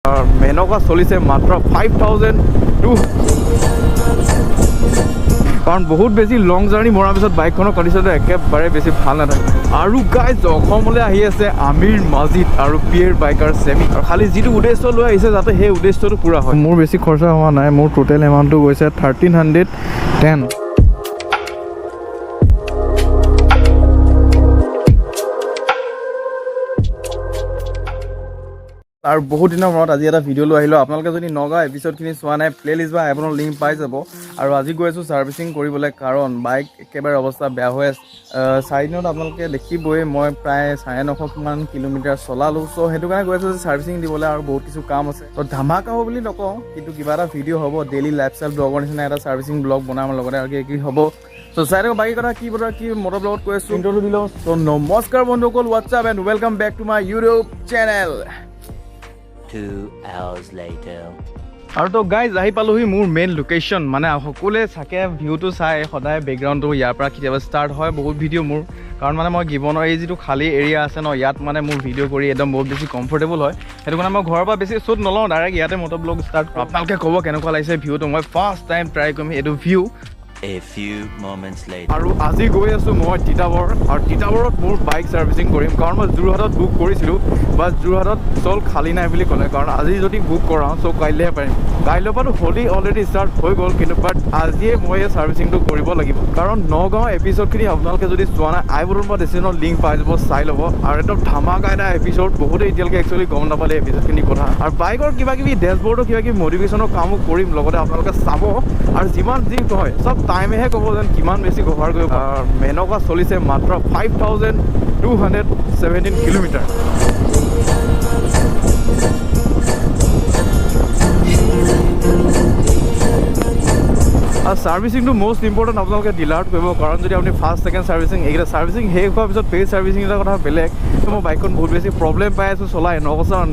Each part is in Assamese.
মেনকা চলিছে মাত্ৰ 5,002 কাৰণ বহুত বেছি লং জাৰ্ণি মৰাৰ পিছত বাইকখনৰ কণ্ডিশ্যনটো একেবাৰে বেছি ভাল নাথাকে আৰু গাইজ অসমলৈ আহি আছে আমিৰ মাজিদ আৰু বিয়েৰবাইকাৰ চেমি আৰু খালি যিটো উদ্দেশ্য লৈ আহিছে যাতে সেই উদ্দেশ্যটো পূৰা হয় মোৰ বেছি খৰচা হোৱা নাই মোৰ টোটেল এমাউণ্টটো গৈছে 1,310 আৰু বহুত দিনৰ মূৰত আজি এটা ভিডিঅ' লৈ আহিলোঁ আপোনালোকে যদি নগাঁও এপিছ'ডখিনি চোৱা নাই প্লে'লিষ্ট বা এপনৰ লিংক পাই যাব আৰু আজি গৈ আছোঁ ছাৰ্ভিচিং কৰিবলৈ কাৰণ বাইক একেবাৰে অৱস্থা বেয়া হৈ আছে চাইডত আপোনালোকে দেখিবই মই প্ৰায় 950 কিলোমিটাৰ চলালোঁ চ' সেইটো কাৰণে গৈ আছোঁ ছাৰ্ভিচিং দিবলৈ আৰু বহুত কিছু কাম আছে ত' ধামাকা হ'ব বুলি নকওঁ কিন্তু কিবা এটা ভিডিঅ' হ'ব ডেইলি লাইফষ্টাইল ব্লগৰ নিচিনা এটা ছাৰ্ভিচিং ব্লগ বনাম লগতে আৰু কি হ'ব চ' চাই থাকক বাকী কথা কি মটৰ ব্লগত কৈ আছোঁ ইণ্ট্ৰ'টো দি লওঁ চ' নমস্কাৰ বন্ধুসকল what's up and welcome back to my YouTube channel 2 hours later আৰু তো গাইজ আহি পালোহি মোৰ মেইন লোকেশ্যন মানে সকলোৱে চাকে ভিউটো চাই সদায় বেকগ্ৰাউণ্ডটো ইয়াৰ পৰা কেতিয়াবা ষ্টাৰ্ট হয় বহুত ভিডিঅ' মোৰ কাৰণ মানে মই গিবনৰ এই যিটো খালী এৰিয়া আছে ন ইয়াত মানে মোৰ ভিডিঅ' কৰি একদম বহুত বেছি কমফৰ্টেবল হয় সেইটো কাৰণে মই ঘৰৰ পৰা বেছি শ্বুট নলওঁ ডাইৰেক্ট ইয়াতে মটৰ ব্লগ ষ্টাৰ্ট কৰোঁ আপোনালোকে ক'ব কেনেকুৱা লাগিছে ভিউটো মই ফাৰ্ষ্ট টাইম ট্ৰাই কৰিম এইটো view A few moments later আৰু আজি গৈ আছোঁ মই তিতাবৰ আৰু তিতাবৰত মোৰ বাইক ছাৰ্ভিচিং কৰিম কাৰণ মই যোৰহাটত বুক কৰিছিলোঁ বাছ যোৰহাটত চল খালী নাই বুলি ক'লে কাৰণ আজি যদি বুক কৰাওঁ চ' কাইলৈহে পাৰিম কাইলৈৰ পৰাতো হোলী অলৰেডি ষ্টাৰ্ট হৈ গ'ল কিন্তু বাট আজিয়ে মই এই ছাৰ্ভিচিংটো কৰিব লাগিব কাৰণ নগাঁও এপিছ'ডখিনি আপোনালোকে যদি চোৱা নাই আই বটন বা ডেচিশ্যনৰ লিংক পাই যাব চাই ল'ব আৰু একদম ধামাকা এটা এপিছ'ড বহুতে এতিয়ালৈকে একচুৱেলি গম নাপালে এপিছ'ডখিনি কথা আৰু বাইকৰ কিবাকিবি ডেছবৰ্ডৰ কিবাকিবি মডিফিকেশ্যনৰ কামো কৰিম লগতে আপোনালোকে চাব আৰু যিমান যি হয় চব টাইমেহে ক'ব যেন কিমান বেছি কভাৰ কৰিব মেনকা চলিছে মাত্ৰ 5,217 কিলোমিটাৰ আৰু ছাৰ্ভিচিংটো মষ্ট ইম্পৰ্টেণ্ট আপোনালোকে ডিলাৰত কৰিব কাৰণ যদি আপুনি ফাৰ্ষ্ট ছেকেণ্ড ছাৰ্ভিচিং এইকেইটা ছাৰ্ভিচিং শেষ হোৱাৰ পিছত পেইড ছাৰ্ভিচিং এটা কথা বেলেগ মই বাইকখন বহুত বেছি প্ৰব্লেম পাই আছোঁ চলাই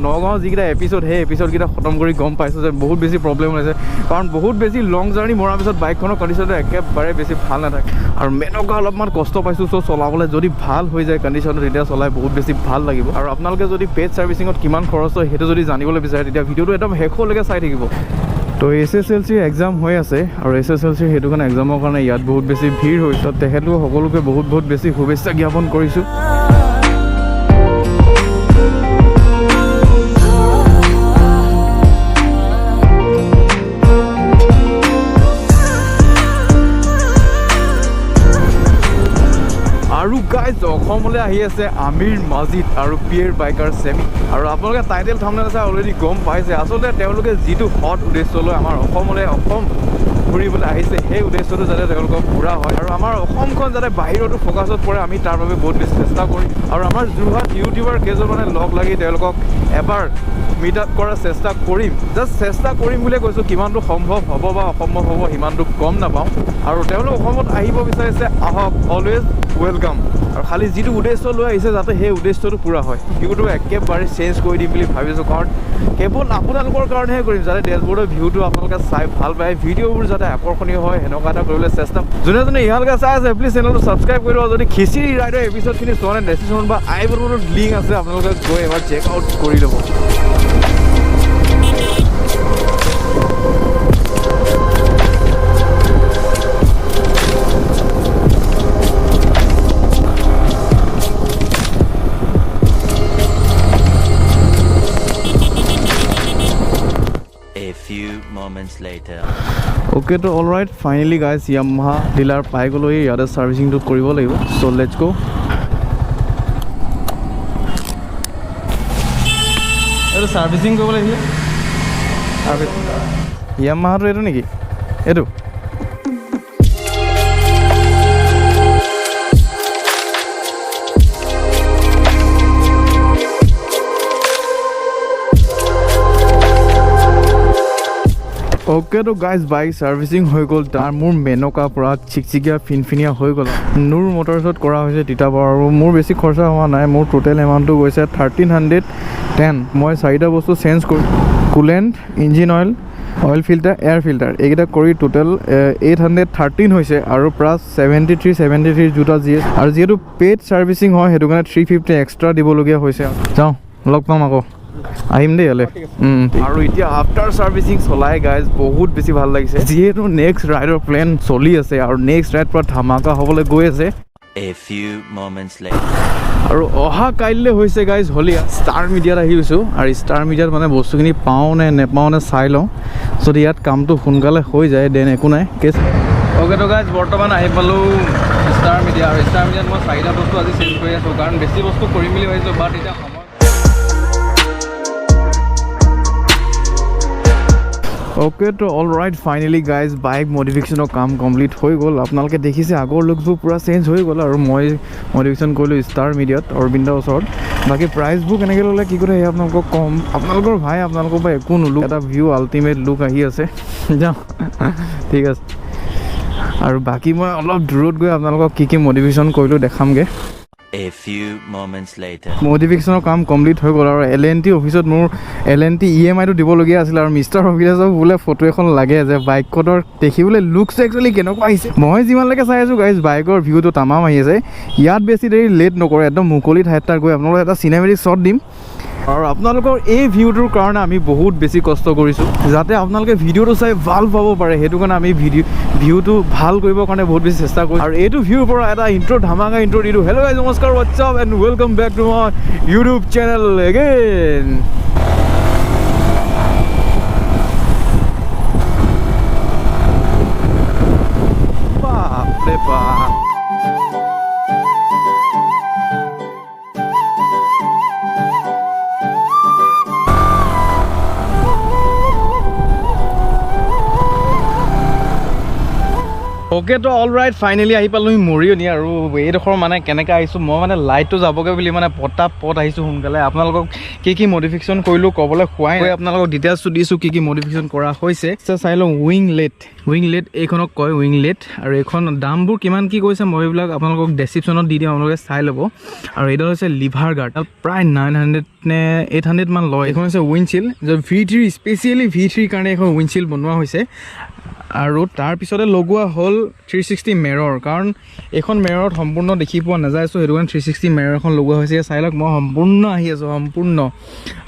নগাঁও যিকেইটা এপিছ'ড সেই এপিছ'ডকেইটা খতম কৰি গম পাইছোঁ যে বহুত বেছি প্ৰব্লেম হৈছে কাৰণ বহুত বেছি লং জাৰ্ণি মৰাৰ পিছত বাইকখনৰ কণ্ডিশ্যনটো একেবাৰে বেছি ভাল নাথাকে আৰু মেনকা অলপমান কষ্ট পাইছোঁ চ' চলাবলৈ যদি ভাল হৈ যায় কণ্ডিশ্যনটো তেতিয়া চলাই বহুত বেছি ভাল লাগিব আৰু আপোনালোকে যদি পেইড ছাৰ্ভিচিঙত কিমান খৰচ হয় সেইটো যদি জানিবলৈ বিচাৰে তেতিয়া ভিডিঅ'টো একদম শেষলৈকে চাই থাকিব তো SSLC এক্সাম হৈ আছে আৰু SSLC সেইটো কাৰণে এক্সামৰ কাৰণে ইয়াত বহুত বেছি ভিৰ হৈছে তেখেতলোক সকলোকে বহুত বেছি শুভেচ্ছা জ্ঞাপন কৰিছোঁ আৰু গাইজ অসমলৈ আহি আছে আমিৰ মাজিদ আৰু বিয়েৰবাইকাৰ চেমি আৰু আপোনালোকে টাইটেল থাম্বনেইল চাই অলৰেডি গম পাইছে আচলতে তেওঁলোকে যিটো হট উদ্দেশ্য লৈ আমাৰ অসমলৈ ঘূৰিবলৈ আহিছে সেই উদ্দেশ্যটো যাতে তেওঁলোকক পূৰা হয় আৰু আমাৰ অসমখন যাতে বাহিৰতো ফ'কাছত পৰে আমি তাৰ বাবে বহুত বেছি চেষ্টা কৰিম আৰু আমাৰ যোৰহাট ইউটিউবাৰ কেইজনমানে লগ লাগি তেওঁলোকক এবাৰ মিট আপ কৰাৰ চেষ্টা কৰিম জাষ্ট চেষ্টা কৰিম বুলিয়ে কৈছোঁ কিমানটো সম্ভৱ হ'ব বা অসম্ভৱ হ'ব সিমানটো গম নাপাওঁ আৰু তেওঁলোক অসমত আহিব বিচাৰিছে আহক অলৱেজ ৱেলকাম আৰু খালি যিটো উদ্দেশ্য লৈ আহিছে যাতে সেই উদ্দেশ্যটো পূৰা হয় ভিউটো একেবাৰে চেঞ্জ কৰি দিম বুলি ভাবিছোঁ কাৰণ কেৱল আপোনালোকৰ কাৰণেহে কৰিম যাতে ডেছবৰ্ডৰ ভিউটো আপোনালোকে চাই ভাল পায় ভিডিঅ'বোৰ যাতে আকৰ্ষণীয় হয় সেনেকুৱা এটা কৰিবলৈ চেষ্টা যোনে ইহালকে চাই আছে প্লিজ চেনেলটো ছাবস্ক্ৰাইব কৰি দিব যদি খিচিৰি ৰাইডৰ এপিছ'ডখিনি চোৱা নাই ডেছক্ৰিপশ্যন বা আই বটনত লিংক আছে আপোনালোকে গৈ এবাৰ চেক আউট কৰি ল'ব Okay to all right finally guys Yamaha dealer পাই গ'লো ইয়াতে ছাৰ্ভিচিংটো কৰিব লাগিব so let's go এইটো ছাৰ্ভিচিং কৰিব লাগিব Yamaha এইটো নেকি এইটো ओके तो गाइज बाइक सार्विसिंग हो गल तार मोर मेनका पूरा चिकचिकिया फिनफिनिया हो गल नूर मोटर्सत करा होइसे तिताबर और मोर बेसी खर्चा हुआ নাই मोर टोटल एमाउंट গৈছে 1310 মই চাৰিটা বস্তু চেঞ্জ কৰি coolant engine oil filter air filter এইকেইটা কৰি টোটেল 813 হৈছে আৰু প্লাস 73 জুটা জিএস আৰু যেহেতু পেড সাৰ্ভিসিং হয় হেতু কাৰণে 350 এক্সট্ৰা দিবলগীয়া হৈছে যাও লগ পাম আকৌ আহিম দেই ইয়ালৈ আৰু এতিয়া আফটাৰ ছাৰ্ভিচিং চলাই গাইজ বহুত বেছি ভাল লাগিছে যিহেতু নেক্সট ৰাইডৰ প্লেন চলি আছে আৰু নেক্সট ৰাইড পুৰা ধামাকা হ'বলৈ গৈ আছে A few moments later. আৰু অহা কাইলৈ হৈছে গাইজ হলিয়া ষ্টাৰ মিডিয়াত আহি গৈছোঁ আৰু ষ্টাৰ মিডিয়াত মানে বস্তুখিনি পাওঁ নে নেপাওঁ নে চাই লওঁ যদি ইয়াত কামটো সোনকালে হৈ যায় দেন একো নাই কেছ অ'কে তো গাইজ বৰ্তমান আহি পালোঁ ষ্টাৰ মিডিয়া আৰু ষ্টাৰ মিডিয়াত মই 4টা বস্তু আজি চেঞ্জ কৰি আছোঁ কাৰণ বেছি বস্তু কৰিম বুলি ভাবিছোঁ বাট এতিয়া সময় অ'কে তো all right finally guys bike মডিফিকেশ্যনৰ কাম কমপ্লিট হৈ গ'ল আপোনালোকে দেখিছে আগৰ লুকবোৰ পূৰা চেঞ্জ হৈ গ'ল আৰু মই মডিফিকেশ্যন কৰিলোঁ ষ্টাৰ মিডিয়াত অৰবিন্দৰ ওচৰত বাকী প্ৰাইচবোৰ কেনেকৈ ল'লে কি কৰে সেয়া আপোনালোকক কম আপোনালোকৰ ভাই আপোনালোকৰ পৰা একো নোলো এটা ভিউ আল্টিমেট লুক আহি আছে যাওঁ ঠিক আছে আৰু বাকী মই অলপ দূৰত গৈ আপোনালোকক কি মডিফিকেশ্যন কৰিলোঁ দেখামগৈ A few moments later. মডিফিকেশ্যনৰ কাম কমপ্লিট হৈ গ'ল আৰু L&T অফিচত মোৰ L&T EMI-টো দিবলগীয়া আছিল আৰু মিষ্টাৰ অফিচাৰক বোলে ফটো এখন লাগে যে বাইকখনৰ দেখিবলৈ লুকছ একচুৱেলি কেনেকুৱা আহিছে মই যিমানলৈকে চাই আছোঁ গাইজ বাইকৰ ভিউটো তামাম আহি আছে ইয়াত বেছি দেৰি লেট নকৰে একদম মুকলি ঠাইত তাত গৈ আপোনালোকক এটা চিনেমেটিক শ্বট দিম আৰু আপোনালোকৰ এই ভিউটোৰ কাৰণে আমি বহুত বেছি কষ্ট কৰিছোঁ যাতে আপোনালোকে ভিডিঅ'টো চাই ভাল পাব পাৰে সেইটো কাৰণে আমি ভিউটো ভাল কৰিবৰ কাৰণে বহুত বেছি চেষ্টা কৰিছোঁ আৰু এইটো ভিউৰ পৰা এটা ইণ্ট্ৰ' ধামাকা ইণ্ট্ৰ' দিলোঁ হেল্ল' গাইজ নমস্কাৰ what's up and welcome back to my YouTube channel again বাপৰে বাপ অ'কে তো অল ৰাইট ফাইনেলি আহি পালোঁ মৰিয়নি আৰু এইডোখৰ মানে কেনেকৈ আহিছোঁ মই মানে লাইটটো যাবগৈ বুলি মানে পট আহিছোঁ সোনকালে আপোনালোকক কি মডিফিকেশ্যন কৰিলোঁ ক'বলৈ কোৱাই আপোনালোকক ডিটেইলছটো দিছোঁ কি মডিফিকেশ্যন কৰা হৈছে চাই লওঁ উইং লেট এইখনক কয় উইং লেট আৰু এইখন দামবোৰ কিমান কি কৈছে মই এইবিলাক আপোনালোকক ডেছক্ৰিপশ্যনত দি দিম আপোনালোকে চাই ল'ব আৰু এইডাল হৈছে লিভাৰ গাৰ্ড প্ৰায় 900 নে 800 মান লয় এইখন হৈছে উইণ্ডশ্বিল V3 স্পেচিয়েলি V3 কাৰণে এখন উইণ্ডশ্বিল বনোৱা হৈছে আৰু তাৰপিছতে লগোৱা হ'ল 360 মেৰৰ কাৰণ এইখন মেৰত সম্পূৰ্ণ দেখি পোৱা নাযায় চ' সেইটো কাৰণে 360 মেৰৰ এখন লগোৱা হৈছে চাই লওক মই সম্পূৰ্ণ আহি আছোঁ সম্পূৰ্ণ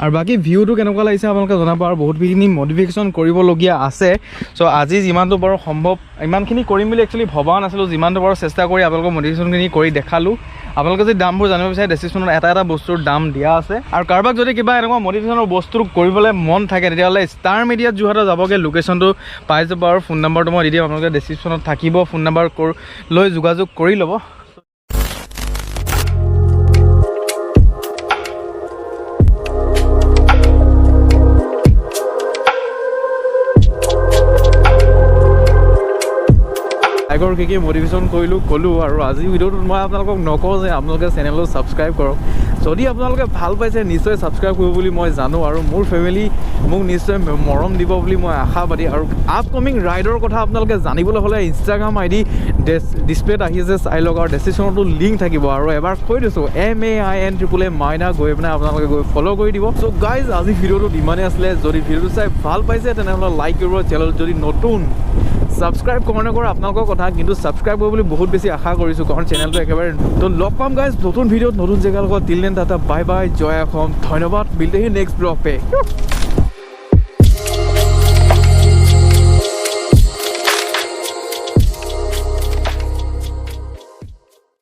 আৰু বাকী ভিউটো কেনেকুৱা লাগিছে আপোনালোকে জনাব আৰু বহুতখিনি মডিফিকেশ্যন কৰিবলগীয়া আছে চ' আজি যিমানটো বাৰু সম্ভৱ ইমানখিনি কৰিম বুলি একচুৱেলি ভবাও নাছিলোঁ যিমানটো বাৰু চেষ্টা কৰি আপোনালোকৰ মডিফিকেশ্যনখিনি কৰি দেখালোঁ আপোনালোকে যদি দামবোৰ জানিব বিচাৰে ডেছক্ৰিপশ্যনত এটা বস্তুৰ দাম দিয়া আছে আৰু কাৰোবাক যদি কিবা এনেকুৱা মডিফিকেশ্যনৰ বস্তু কৰিবলৈ মন থাকে তেতিয়াহ'লে ষ্টাৰ মিডিয়াত যোৰহাটত যাবগৈ লোকেশ্যনটো পাই যাব আৰু ফোন নম্বৰটো মই দি দিম আপোনালোকে ডেছক্ৰিপশ্যনত থাকিব ফোন নম্বৰ লৈ যোগাযোগ কৰি ল'ব বাইকৰ কি মডিফিকেশ্যন কৰিলোঁ ক'লোঁ আৰু আজি ভিডিঅ'টোত মই আপোনালোকক নকওঁ যে আপোনালোকে চেনেলটো ছাবস্ক্ৰাইব কৰক যদি আপোনালোকে ভাল পাইছে নিশ্চয় ছাবস্ক্ৰাইব কৰিব বুলি মই জানো আৰু মোৰ ফেমিলি মোক নিশ্চয় মৰম দিব বুলি মই আশাবাদী আৰু আপকামিং ৰাইডৰ কথা আপোনালোকে জানিবলৈ হ'লে ইনষ্টাগ্ৰাম ID ডিছপ্লেত আহি আছে চাই লওক আৰু ডেছক্ৰিপশ্যনতো লিংক থাকিব আৰু এবাৰ কৈ দিছোঁ MAIN মাইনা গৈ পিনে আপোনালোকে গৈ ফ'ল' কৰি দিব চ' গাইজ আজি ভিডিঅ'টোত ইমানেই আছিলে যদি ভিডিঅ'টো চাই ভাল পাইছে তেনেহ'লে লাইক কৰিব চেনেল যদি নতুন ছাবস্ক্ৰাইব নকৰে আপোনালোকৰ কথা কিন্তু ছাবস্ক্ৰাইব কৰিব বুলি বহুত বেছি আশা কৰিছোঁ কাৰণ চেনেলটো একেবাৰে তো লগ পাম গাইজ নতুন ভিডিঅ'ত নতুন জেগাৰ লগত তিল দেন টাটা বাই বাই জয় অসম ধন্যবাদ মিলতে হি নেক্সট ব্লগ পে